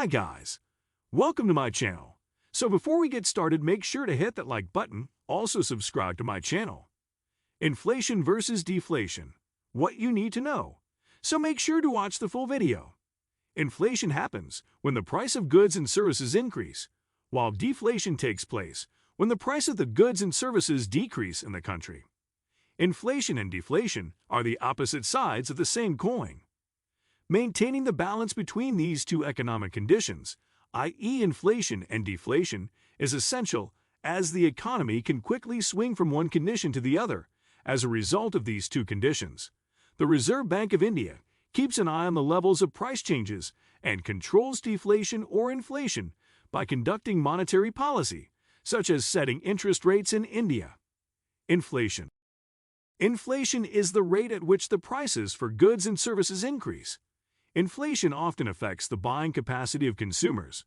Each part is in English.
Hi guys, welcome to my channel. So before we get started, make sure to hit that like button, also subscribe to my channel. Inflation versus deflation. What you need to know. So make sure to watch the full video. Inflation happens when the price of goods and services increase, while deflation takes place when the price of the goods and services decrease in the country. Inflation and deflation are the opposite sides of the same coin. Maintaining the balance between these two economic conditions, i.e. inflation and deflation, is essential as the economy can quickly swing from one condition to the other. As a result of these two conditions, the Reserve Bank of India keeps an eye on the levels of price changes and controls deflation or inflation by conducting monetary policy, such as setting interest rates in India. Inflation. Inflation is the rate at which the prices for goods and services increase. Inflation often affects the buying capacity of consumers.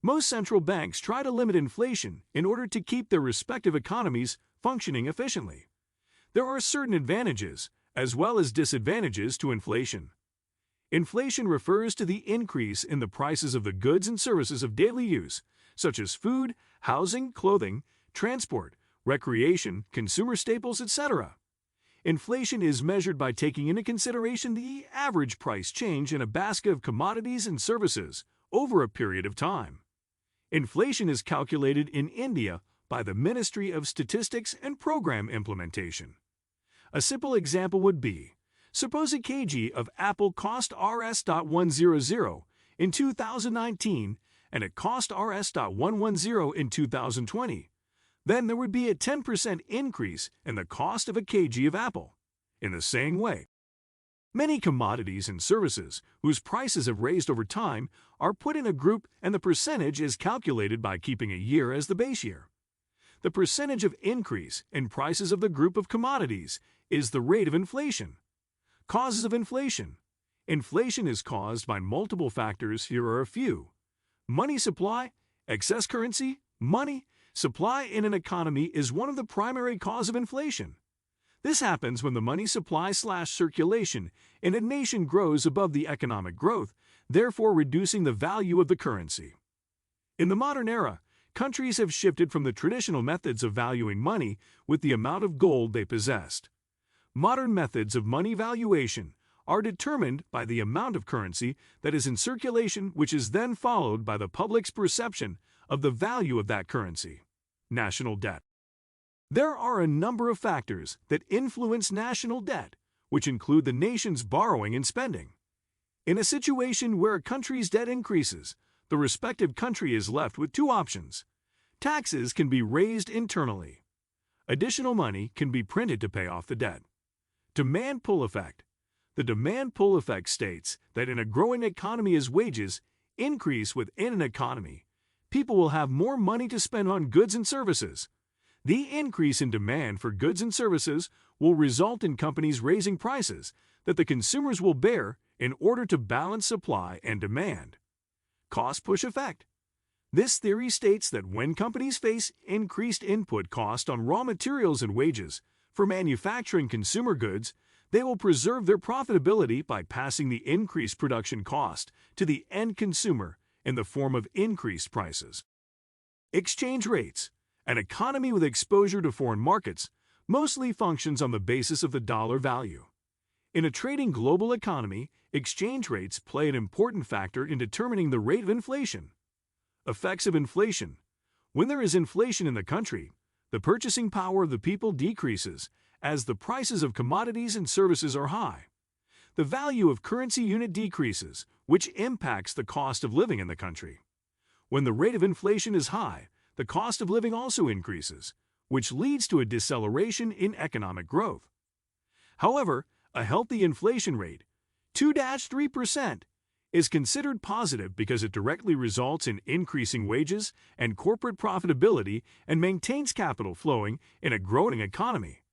Most central banks try to limit inflation in order to keep their respective economies functioning efficiently. There are certain advantages as well as disadvantages to inflation. Inflation refers to the increase in the prices of the goods and services of daily use, such as food, housing, clothing, transport, recreation, consumer staples, etc. Inflation is measured by taking into consideration the average price change in a basket of commodities and services over a period of time. Inflation is calculated in India by the Ministry of Statistics and Program Implementation. A simple example would be, suppose a kg of apple cost Rs.100 in 2019 and it cost Rs.110 in 2020. Then there would be a 10% increase in the cost of a kg of apple. In the same way, many commodities and services whose prices have raised over time are put in a group, and the percentage is calculated by keeping a year as the base year. The percentage of increase in prices of the group of commodities is the rate of inflation. Causes of inflation. Inflation is caused by multiple factors. Here are a few. Money supply, excess currency, money supply in an economy is one of the primary causes of inflation. This happens when the money supply/circulation in a nation grows above the economic growth, therefore reducing the value of the currency. In the modern era, countries have shifted from the traditional methods of valuing money with the amount of gold they possessed. Modern methods of money valuation are determined by the amount of currency that is in circulation, which is then followed by the public's perception of the value of that currency. National debt. There are a number of factors that influence national debt, which include the nation's borrowing and spending. In a situation where a country's debt increases, the respective country is left with two options. Taxes can be raised internally. Additional money can be printed to pay off the debt. Demand pull effect. The demand pull effect states that in a growing economy as wages increase within an economy, people will have more money to spend on goods and services. The increase in demand for goods and services will result in companies raising prices that the consumers will bear in order to balance supply and demand. Cost push effect. This theory states that when companies face increased input cost on raw materials and wages for manufacturing consumer goods, they will preserve their profitability by passing the increased production cost to the end consumer in the form of increased prices. Exchange rates. An economy with exposure to foreign markets mostly functions on the basis of the dollar value. In a trading global economy, exchange rates play an important factor in determining the rate of inflation. Effects of inflation. When there is inflation in the country, the purchasing power of the people decreases as the prices of commodities and services are high. The value of currency unit decreases, which impacts the cost of living in the country. When the rate of inflation is high, the cost of living also increases, which leads to a deceleration in economic growth. However, a healthy inflation rate, 2-3%, is considered positive because it directly results in increasing wages and corporate profitability and maintains capital flowing in a growing economy.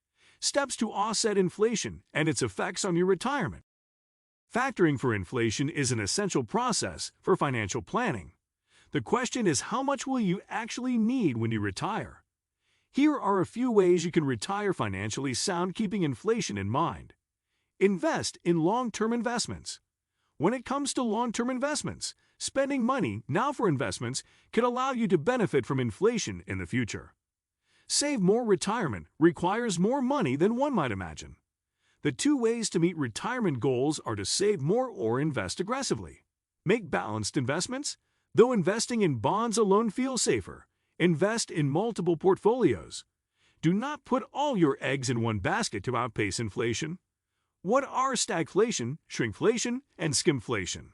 Steps to offset inflation and its effects on your retirement. Factoring for inflation is an essential process for financial planning. The question is, how much will you actually need when you retire? Here are a few ways you can retire financially sound keeping inflation in mind. Invest in long-term investments. When it comes to long-term investments, Spending money now for investments can allow you to benefit from inflation in the future. Save more retirement requires more money than one might imagine. The two ways to meet retirement goals are to save more or invest aggressively. Make balanced investments. Though investing in bonds alone feels safer, invest in multiple portfolios. Do not put all your eggs in one basket to outpace inflation. What are stagflation, shrinkflation, and skimflation?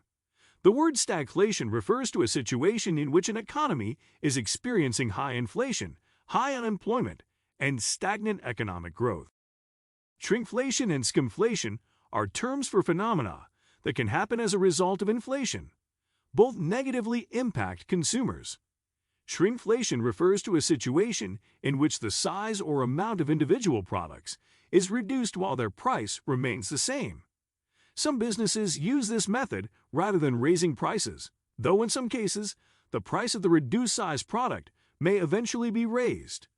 The word stagflation refers to a situation in which an economy is experiencing high inflation, high unemployment, and stagnant economic growth. Shrinkflation and skimflation are terms for phenomena that can happen as a result of inflation. Both negatively impact consumers. Shrinkflation refers to a situation in which the size or amount of individual products is reduced while their price remains the same. Some businesses use this method rather than raising prices, though in some cases, the price of the reduced size product may eventually be raised.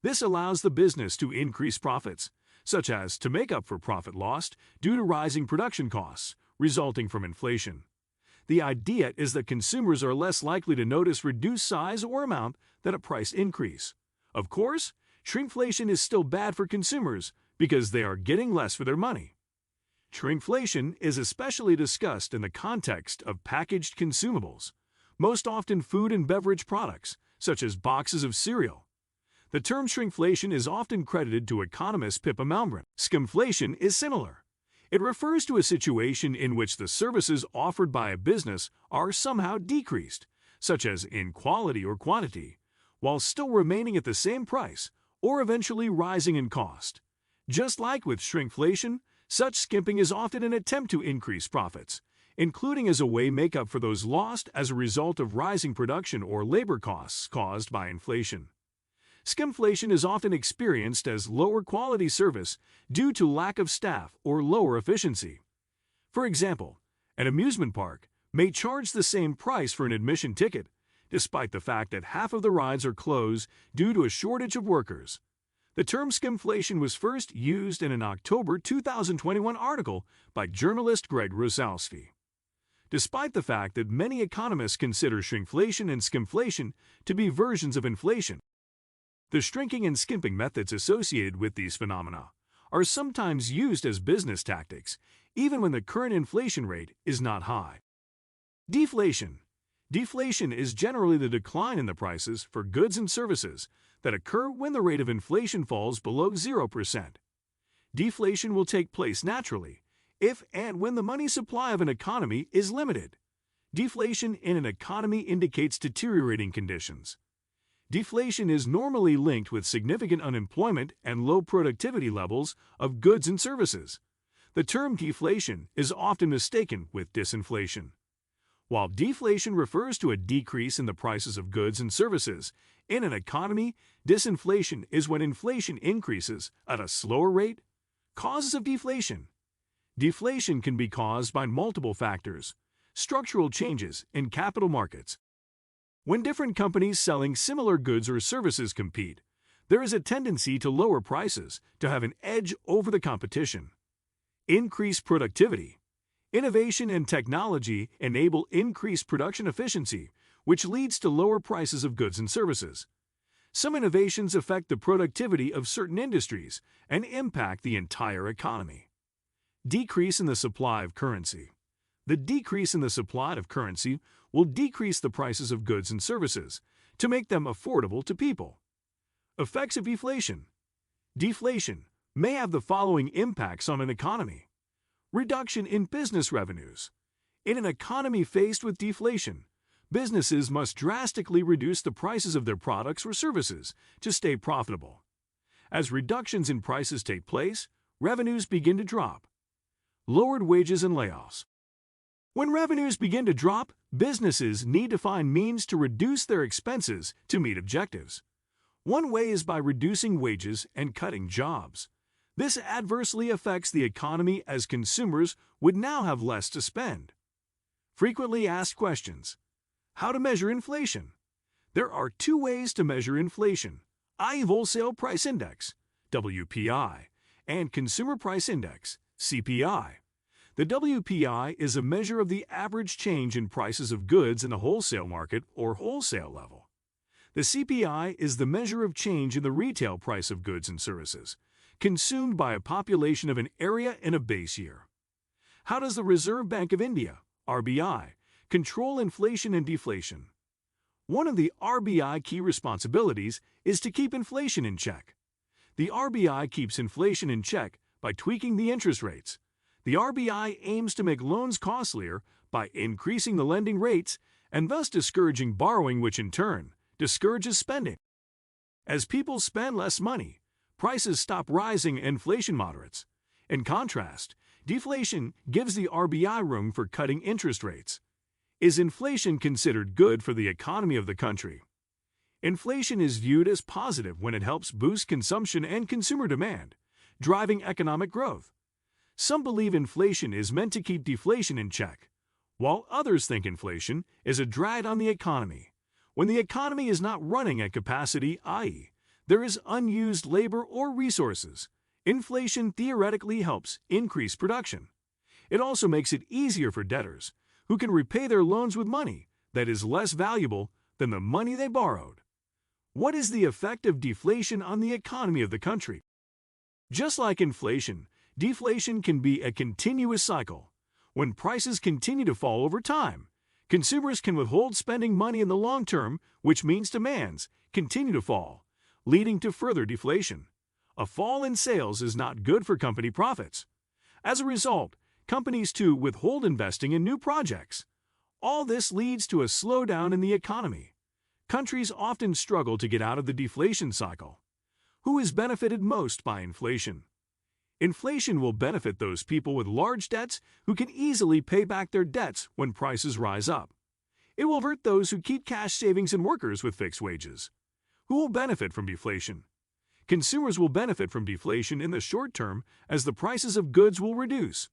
This allows the business to increase profits, such as to make up for profit lost due to rising production costs resulting from inflation. The idea is that consumers are less likely to notice reduced size or amount than a price increase. Of course, shrinkflation is still bad for consumers because they are getting less for their money. Shrinkflation is especially discussed in the context of packaged consumables, most often food and beverage products, such as boxes of cereal. The term shrinkflation is often credited to economist Pippa Malmgren. Skimflation is similar. It refers to a situation in which the services offered by a business are somehow decreased, such as in quality or quantity, while still remaining at the same price or eventually rising in cost. Just like with shrinkflation, such skimping is often an attempt to increase profits, including as a way to make up for those lost as a result of rising production or labor costs caused by inflation. Skimflation is often experienced as lower quality service due to lack of staff or lower efficiency. For example, an amusement park may charge the same price for an admission ticket, despite the fact that half of the rides are closed due to a shortage of workers. The term skimflation was first used in an October 2021 article by journalist Greg Rosalsky. Despite the fact that many economists consider shrinkflation and skimflation to be versions of inflation, the shrinking and skimping methods associated with these phenomena are sometimes used as business tactics, even when the current inflation rate is not high. Deflation. Deflation is generally the decline in the prices for goods and services that occur when the rate of inflation falls below 0%. Deflation will take place naturally if and when the money supply of an economy is limited. Deflation in an economy indicates deteriorating conditions. Deflation is normally linked with significant unemployment and low productivity levels of goods and services. The term deflation is often mistaken with disinflation. While deflation refers to a decrease in the prices of goods and services, in an economy, disinflation is when inflation increases at a slower rate. Causes of deflation. Deflation can be caused by multiple factors. Structural changes in capital markets. When different companies selling similar goods or services compete, there is a tendency to lower prices to have an edge over the competition. Increased productivity. Innovation and technology enable increased production efficiency, which leads to lower prices of goods and services. Some innovations affect the productivity of certain industries and impact the entire economy. Decrease in the supply of currency. The decrease in the supply of currency will decrease the prices of goods and services to make them affordable to people. Effects of deflation. Deflation may have the following impacts on an economy. Reduction in business revenues. In an economy faced with deflation, businesses must drastically reduce the prices of their products or services to stay profitable. As reductions in prices take place, revenues begin to drop. Lowered wages and layoffs. When revenues begin to drop, businesses need to find means to reduce their expenses to meet objectives. One way is by reducing wages and cutting jobs. This adversely affects the economy as consumers would now have less to spend. Frequently asked questions. How to measure inflation? There are two ways to measure inflation: i.e. Wholesale Price Index, WPI, and Consumer Price Index, CPI. The WPI is a measure of the average change in prices of goods in the wholesale market or wholesale level. The CPI is the measure of change in the retail price of goods and services, consumed by a population of an area in a base year. How does the Reserve Bank of India, RBI, control inflation and deflation? One of the RBI key responsibilities is to keep inflation in check. The RBI keeps inflation in check by tweaking the interest rates. The RBI aims to make loans costlier by increasing the lending rates and thus discouraging borrowing, which in turn discourages spending. As people spend less money, prices stop rising and inflation moderates. In contrast, deflation gives the RBI room for cutting interest rates. Is inflation considered good for the economy of the country? Inflation is viewed as positive when it helps boost consumption and consumer demand, driving economic growth. Some believe inflation is meant to keep deflation in check, while others think inflation is a drag on the economy. When the economy is not running at capacity, i.e., there is unused labor or resources, inflation theoretically helps increase production. It also makes it easier for debtors, who can repay their loans with money that is less valuable than the money they borrowed. What is the effect of deflation on the economy of the country? Just like inflation, deflation can be a continuous cycle. When prices continue to fall over time, consumers can withhold spending money in the long term, which means demands continue to fall, leading to further deflation. A fall in sales is not good for company profits. As a result, companies too withhold investing in new projects. All this leads to a slowdown in the economy. Countries often struggle to get out of the deflation cycle. Who is benefited most by inflation? Inflation will benefit those people with large debts who can easily pay back their debts when prices rise up. It will hurt those who keep cash savings and workers with fixed wages. Who will benefit from deflation? Consumers will benefit from deflation in the short term as the prices of goods will reduce.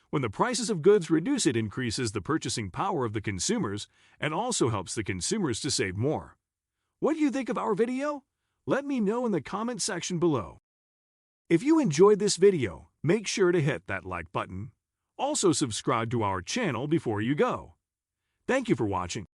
When the prices of goods reduce, it increases the purchasing power of the consumers and also helps the consumers to save more. What do you think of our video? Let me know in the comment section below. If you enjoyed this video, make sure to hit that like button. Also subscribe to our channel before you go. Thank you for watching.